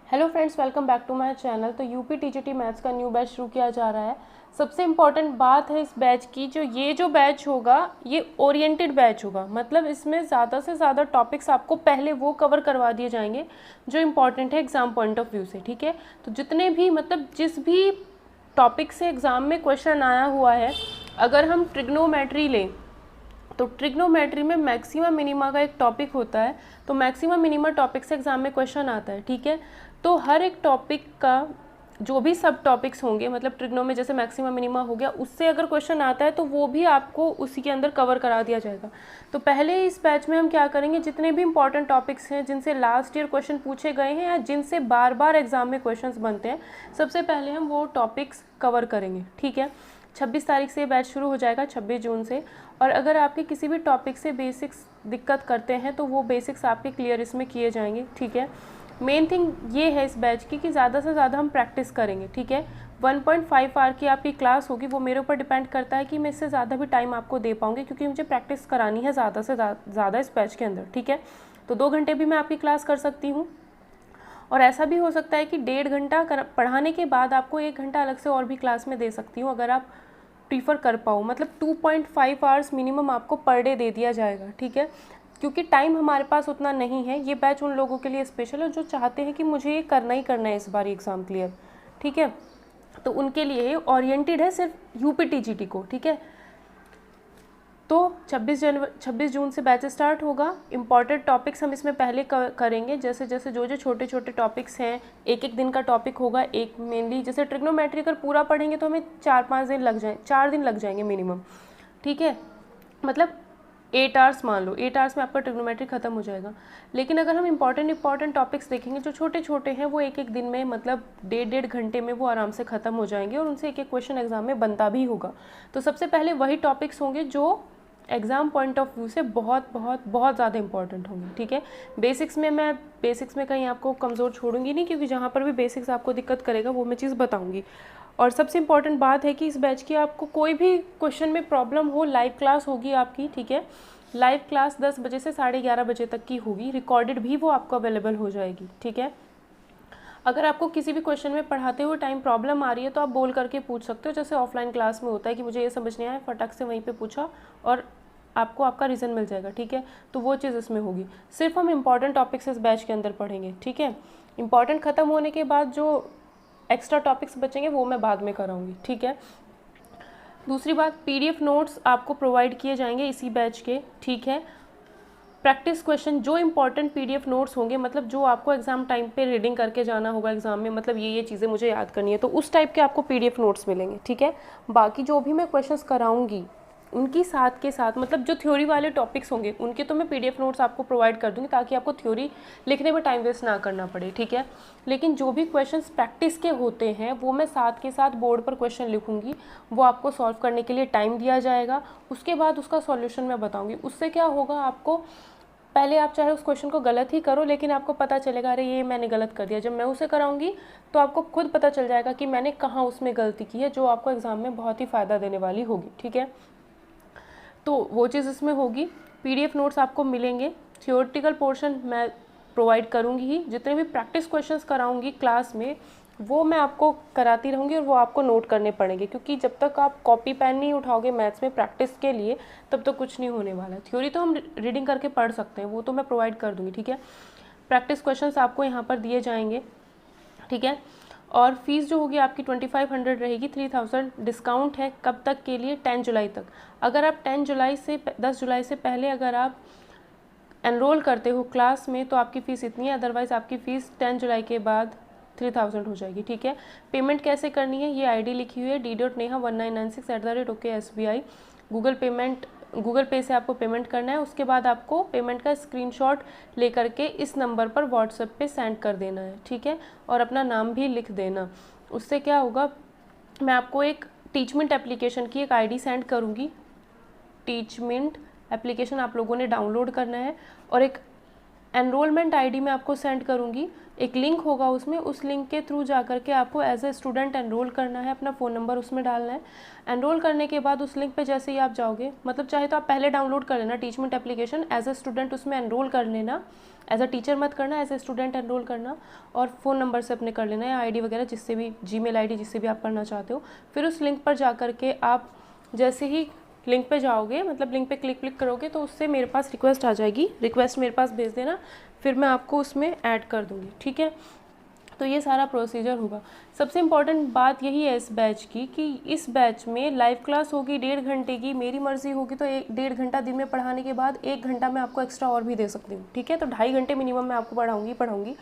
Hello friends, welcome back to my channel. तो UP TGT maths का new batch शुरू किया जा रहा है। सबसे इम्पॉर्टेंट बात है इस बैच की, जो बैच होगा ये ओरिएंटेड बैच होगा। मतलब इसमें ज़्यादा से ज़्यादा टॉपिक्स आपको पहले वो कवर करवा दिए जाएंगे जो इम्पॉर्टेंट है एग्ज़ाम पॉइंट ऑफ व्यू से। ठीक है, तो जितने भी जिस भी टॉपिक से एग्ज़ाम में क्वेश्चन आया हुआ है, अगर हम ट्रिग्नोमेट्री लें तो ट्रिग्नोमेट्री में मैक्सिमम मिनिमा का एक टॉपिक होता है। तो मैक्सिमम मिनिमा टॉपिक से एग्जाम में क्वेश्चन आता है। ठीक है, तो हर एक टॉपिक का जो भी सब टॉपिक्स होंगे, मतलब ट्रिग्नो में जैसे मैक्सिमम मिनिमा हो गया, उससे अगर क्वेश्चन आता है तो वो भी आपको उसी के अंदर कवर करा दिया जाएगा। तो पहले इस बैच में हम क्या करेंगे, जितने भी इंपॉर्टेंट टॉपिक्स हैं जिनसे लास्ट ईयर क्वेश्चन पूछे गए हैं या जिनसे बार बार एग्जाम में क्वेश्चंस बनते हैं, सबसे पहले हम वो टॉपिक्स कवर करेंगे। ठीक है, 26 तारीख से बैच शुरू हो जाएगा, 26 जून से। और अगर आपके किसी भी टॉपिक से बेसिक्स दिक्कत करते हैं तो वो बेसिक्स आपके क्लियर इसमें किए जाएंगे। ठीक है, मेन थिंग ये है इस बैच की कि ज़्यादा से ज़्यादा हम प्रैक्टिस करेंगे। ठीक है, 1.5 आवर की आपकी क्लास होगी। वो मेरे ऊपर डिपेंड करता है कि मैं इससे ज़्यादा भी टाइम आपको दे पाऊँगी, क्योंकि मुझे प्रैक्टिस करानी है ज़्यादा से ज़्यादा इस बैच के अंदर। ठीक है, तो 2 घंटे भी मैं आपकी क्लास कर सकती हूँ, और ऐसा भी हो सकता है कि 1.5 घंटा पढ़ाने के बाद आपको 1 घंटा अलग से और भी क्लास में दे सकती हूँ, अगर आप प्रीफर कर पाओ। मतलब 2.5 आवर्स मिनिमम आपको पर डे दे दिया जाएगा। ठीक है, क्योंकि टाइम हमारे पास उतना नहीं है। ये बैच उन लोगों के लिए स्पेशल है जो चाहते हैं कि मुझे ये करना ही करना है इस बार एग्ज़ाम क्लियर। ठीक है, तो उनके लिए ओरिएंटेड है सिर्फ यूपी टीजीटी को। ठीक है, तो 26 जून से बैच स्टार्ट होगा। इंपॉर्टेंट टॉपिक्स हम इसमें पहले करेंगे, जैसे जैसे जो छोटे छोटे टॉपिक्स हैं, एक एक दिन का टॉपिक होगा। एक मेनली जैसे ट्रिग्नोमेट्री अगर पूरा पढ़ेंगे तो हमें 4 दिन लग जाएंगे मिनिमम। ठीक है, मतलब 8 आवर्स मान लो, 8 आवर्स में आपका ट्रिग्नोमेट्री खत्म हो जाएगा। लेकिन अगर हम इंपॉर्टेंट टॉपिक्स देखेंगे जो छोटे छोटे हैं, वो एक एक दिन में, मतलब 1.5 घंटे में वो आराम से ख़त्म हो जाएंगे, और उनसे एक एक क्वेश्चन एग्जाम में बनता भी होगा। तो सबसे पहले वही टॉपिक्स होंगे जो एग्ज़ाम पॉइंट ऑफ व्यू से बहुत बहुत बहुत ज़्यादा इंपॉर्टेंट होंगे। ठीक है, बेसिक्स में कहीं आपको कमज़ोर छोड़ूंगी नहीं, क्योंकि जहाँ पर भी बेसिक्स आपको दिक्कत करेगा वो मैं चीज़ बताऊंगी। और सबसे इंपॉर्टेंट बात है कि इस बैच की आपको कोई भी क्वेश्चन में प्रॉब्लम हो, लाइव क्लास होगी आपकी। ठीक है, लाइव क्लास 10 बजे से 11:30 बजे तक की होगी, रिकॉर्डेड भी वो आपको अवेलेबल हो जाएगी। ठीक है, अगर आपको किसी भी क्वेश्चन में पढ़ाते हुए टाइम प्रॉब्लम आ रही है तो आप बोल करके पूछ सकते हो, जैसे ऑफलाइन क्लास में होता है कि मुझे ये समझ नहीं आया, फटाक से वहीं पे पूछा और आपको आपका रीज़न मिल जाएगा। ठीक है, तो वो चीज़ इसमें होगी। सिर्फ हम इंपॉर्टेंट टॉपिक्स इस बैच के अंदर पढ़ेंगे। ठीक है, इंपॉर्टेंट ख़त्म होने के बाद जो एक्स्ट्रा टॉपिक्स बचेंगे वो मैं बाद में कराऊंगी। ठीक है, दूसरी बात, पीडीएफ नोट्स आपको प्रोवाइड किए जाएंगे इसी बैच के। ठीक है, प्रैक्टिस क्वेश्चन, जो इंपॉर्टेंट पीडीएफ नोट्स होंगे, मतलब जो आपको एग्जाम टाइम पे रीडिंग करके जाना होगा एग्जाम में, मतलब ये चीज़ें मुझे याद करनी है, तो उस टाइप के आपको पीडीएफ नोट्स मिलेंगे। ठीक है, बाकी जो भी मैं क्वेश्चंस कराऊंगी उनकी साथ के साथ, मतलब जो थ्योरी वाले टॉपिक्स होंगे उनके तो मैं पीडीएफ नोट्स आपको प्रोवाइड कर दूंगी, ताकि आपको थ्योरी लिखने में टाइम वेस्ट ना करना पड़े। ठीक है, लेकिन जो भी क्वेश्चंस प्रैक्टिस के होते हैं वो मैं साथ के साथ बोर्ड पर क्वेश्चन लिखूंगी, वो आपको सॉल्व करने के लिए टाइम दिया जाएगा। उसके बाद उसका सॉल्यूशन मैं बताऊंगी। उससे क्या होगा, आपको पहले आप चाहे उस क्वेश्चन को गलत ही करो, लेकिन आपको पता चलेगा अरे ये मैंने गलत कर दिया। जब मैं उसे कराऊंगी तो आपको खुद पता चल जाएगा कि मैंने कहाँ उसमें गलती की है, जो आपको एग्जाम में बहुत ही फ़ायदा देने वाली होगी। ठीक है, तो वो चीज़ इसमें होगी। पीडीएफ नोट्स आपको मिलेंगे। थियोरेटिकल पोर्शन मैं प्रोवाइड करूँगी ही, जितने भी प्रैक्टिस क्वेश्चंस कराऊँगी क्लास में वो मैं आपको कराती रहूँगी, और वो आपको नोट करने पड़ेंगे, क्योंकि जब तक आप कॉपी पेन नहीं उठाओगे मैथ्स में प्रैक्टिस के लिए तब तक कुछ नहीं होने वाला। थ्योरी तो हम रीडिंग करके पढ़ सकते हैं, वो तो मैं प्रोवाइड कर दूँगी। ठीक है, प्रैक्टिस क्वेश्चंस आपको यहाँ पर दिए जाएंगे। ठीक है, और फीस जो होगी आपकी 2500 रहेगी, 3000 डिस्काउंट है। कब तक के लिए? 10 जुलाई तक। अगर आप 10 जुलाई से पहले अगर आप एनरोल करते हो क्लास में तो आपकी फ़ीस इतनी है, अदरवाइज़ आपकी फ़ीस 10 जुलाई के बाद 3000 हो जाएगी। ठीक है, पेमेंट कैसे करनी है, ये आईडी लिखी हुई है d.neha1996@SBI। गूगल पे से आपको पेमेंट करना है। उसके बाद आपको पेमेंट का स्क्रीनशॉट लेकर के इस नंबर पर व्हाट्सएप पे सेंड कर देना है। ठीक है, और अपना नाम भी लिख देना। उससे क्या होगा, मैं आपको एक टीचमेंट एप्लीकेशन की एक आईडी सेंड करूँगी। टीचमेंट एप्लीकेशन आप लोगों ने डाउनलोड करना है, और एक एनरोलमेंट आईडी मैं आपको सेंड करूँगी, एक लिंक होगा उसमें, उस लिंक के थ्रू जा करके आपको एज ए स्टूडेंट एनरोल करना है, अपना फ़ोन नंबर उसमें डालना है। एनरोल करने के बाद उस लिंक पे जैसे ही आप जाओगे, मतलब चाहे तो आप पहले डाउनलोड कर लेना Teachmint application, as a student उसमें एनरोल कर लेना, एज अ टीचर मत करना, एज ए स्टूडेंट एनरोल करना, और फ़ोन नंबर से अपने कर लेना या आईडी वगैरह जिससे भी, जीमेल आईडी जिससे भी आप करना चाहते हो। फिर उस लिंक पर जा करके आप जैसे ही लिंक पे जाओगे, मतलब लिंक पे क्लिक करोगे तो उससे मेरे पास रिक्वेस्ट आ जाएगी, रिक्वेस्ट मेरे पास भेज देना, फिर मैं आपको उसमें ऐड कर दूँगी, ठीक है। तो ये सारा प्रोसीजर होगा। सबसे इम्पॉर्टेंट बात यही है इस बैच की कि इस बैच में लाइव क्लास होगी 1.5 घंटे की, मेरी मर्ज़ी होगी तो 1.5 घंटा दिन में पढ़ाने के बाद 1 घंटा मैं आपको एक्स्ट्रा और भी दे सकती हूँ, ठीक है। तो 2.5 घंटे मिनिमम मैं आपको पढ़ाऊँगी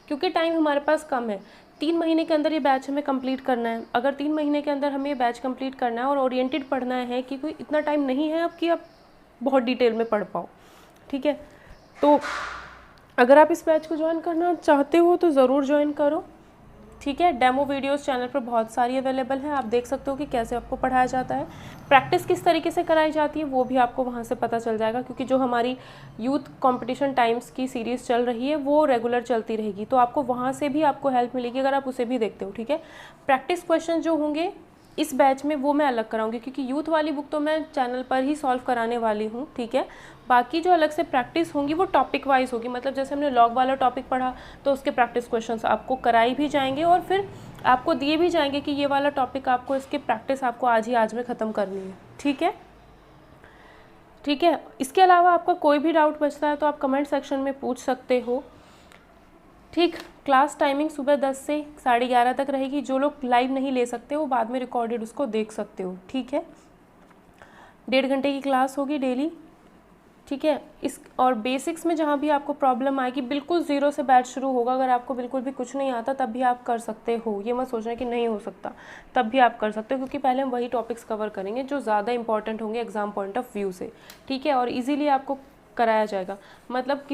क्योंकि टाइम हमारे पास कम है। 3 महीने के अंदर ये बैच हमें कंप्लीट करना है। अगर 3 महीने के अंदर हमें ये बैच कंप्लीट करना है और ओरिएंटेड पढ़ना है कि कोई इतना टाइम नहीं है अब कि आप बहुत डिटेल में पढ़ पाओ, ठीक है। तो अगर आप इस बैच को ज्वाइन करना चाहते हो तो ज़रूर ज्वाइन करो, ठीक है। डेमो वीडियोस चैनल पर बहुत सारी अवेलेबल हैं, आप देख सकते हो कि कैसे आपको पढ़ाया जाता है, प्रैक्टिस किस तरीके से कराई जाती है वो भी आपको वहाँ से पता चल जाएगा, क्योंकि जो हमारी यूथ कंपटीशन टाइम्स की सीरीज़ चल रही है वो रेगुलर चलती रहेगी, तो आपको वहाँ से भी आपको हेल्प मिलेगी अगर आप उसे भी देखते हो, ठीक है। प्रैक्टिस क्वेश्चन जो होंगे इस बैच में वो मैं अलग कराऊंगी, क्योंकि यूथ वाली बुक तो मैं चैनल पर ही सॉल्व कराने वाली हूँ, ठीक है। बाकी जो अलग से प्रैक्टिस होंगी वो टॉपिक वाइज होगी, मतलब जैसे हमने लॉग वाला टॉपिक पढ़ा तो उसके प्रैक्टिस क्वेश्चंस आपको कराई भी जाएंगे और फिर आपको दिए भी जाएंगे कि ये वाला टॉपिक आपको, इसकी प्रैक्टिस आपको आज में ख़त्म करनी है, ठीक है, ठीक है। इसके अलावा आपका कोई भी डाउट बचता है तो आप कमेंट सेक्शन में पूछ सकते हो, ठीक। क्लास टाइमिंग सुबह 10 से 11:30 तक रहेगी। जो लोग लाइव नहीं ले सकते वो बाद में रिकॉर्डेड उसको देख सकते हो, ठीक है। 1.5 घंटे की क्लास होगी डेली, ठीक है। इस और बेसिक्स में जहाँ भी आपको प्रॉब्लम आएगी, बिल्कुल ज़ीरो से बैच शुरू होगा। अगर आपको बिल्कुल भी कुछ नहीं आता तब भी आप कर सकते हो, ये मत सोचना कि नहीं हो सकता, तब भी आप कर सकते हो, क्योंकि पहले हम वही टॉपिक्स कवर करेंगे जो ज़्यादा इंपॉर्टेंट होंगे एग्जाम पॉइंट ऑफ व्यू से, ठीक है। और ईजिली आपको कराया जाएगा। मतलब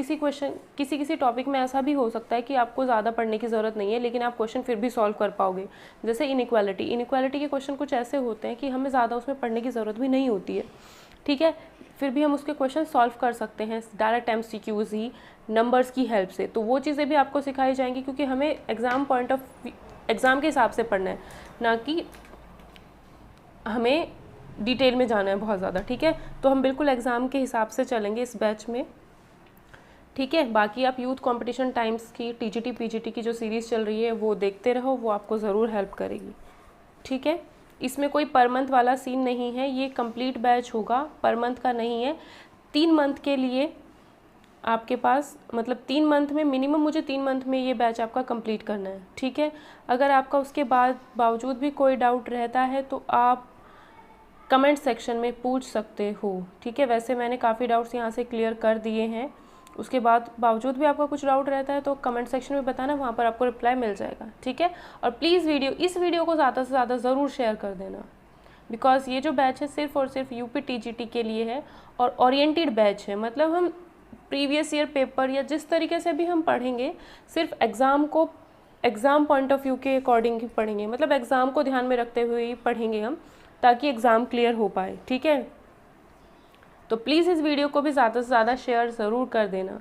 किसी टॉपिक में ऐसा भी हो सकता है कि आपको ज़्यादा पढ़ने की ज़रूरत नहीं है लेकिन आप क्वेश्चन फिर भी सॉल्व कर पाओगे। जैसे इनइक्वालिटी के क्वेश्चन कुछ ऐसे होते हैं कि हमें ज़्यादा उसमें पढ़ने की ज़रूरत भी नहीं होती है, ठीक है, फिर भी हम उसके क्वेश्चन सॉल्व कर सकते हैं डायरेक्ट MCQs ही नंबर्स की हेल्प से। तो वो चीज़ें भी आपको सिखाई जाएंगी, क्योंकि हमें एग्ज़ाम के हिसाब से पढ़ना है, ना कि हमें डिटेल में जाना है बहुत ज़्यादा, ठीक है। तो हम बिल्कुल एग्ज़ाम के हिसाब से चलेंगे इस बैच में, ठीक है। बाकी आप यूथ कंपटीशन टाइम्स की TGT PGT की जो सीरीज़ चल रही है वो देखते रहो, वो आपको ज़रूर हेल्प करेगी, ठीक है। इसमें कोई पर मंथ वाला सीन नहीं है, ये कंप्लीट बैच होगा, पर मंथ का नहीं है। 3 मंथ के लिए आपके पास, मतलब 3 मंथ में मिनिमम, मुझे 3 मंथ में ये बैच आपका कंप्लीट करना है, ठीक है। अगर आपका उसके बावजूद भी कोई डाउट रहता है तो आप कमेंट सेक्शन में पूछ सकते हो, ठीक है। वैसे मैंने काफ़ी डाउट्स यहाँ से क्लियर कर दिए हैं, उसके बावजूद भी आपका कुछ डाउट रहता है तो कमेंट सेक्शन में बताना, वहाँ पर आपको रिप्लाई मिल जाएगा, ठीक है। और प्लीज़ इस वीडियो को ज़्यादा से ज़्यादा ज़रूर शेयर कर देना, बिकॉज ये जो बैच है सिर्फ और सिर्फ UP TGT के लिए है और ओरिएंटेड बैच है। मतलब हम प्रीवियस ईयर पेपर या जिस तरीके से भी हम पढ़ेंगे सिर्फ एग्ज़ाम पॉइंट ऑफ व्यू के अकॉर्डिंग ही पढ़ेंगे, मतलब एग्ज़ाम को ध्यान में रखते हुए ही पढ़ेंगे हम, ताकि एग्ज़ाम क्लियर हो पाए, ठीक है। तो प्लीज़ इस वीडियो को भी ज़्यादा से ज़्यादा शेयर ज़रूर कर देना,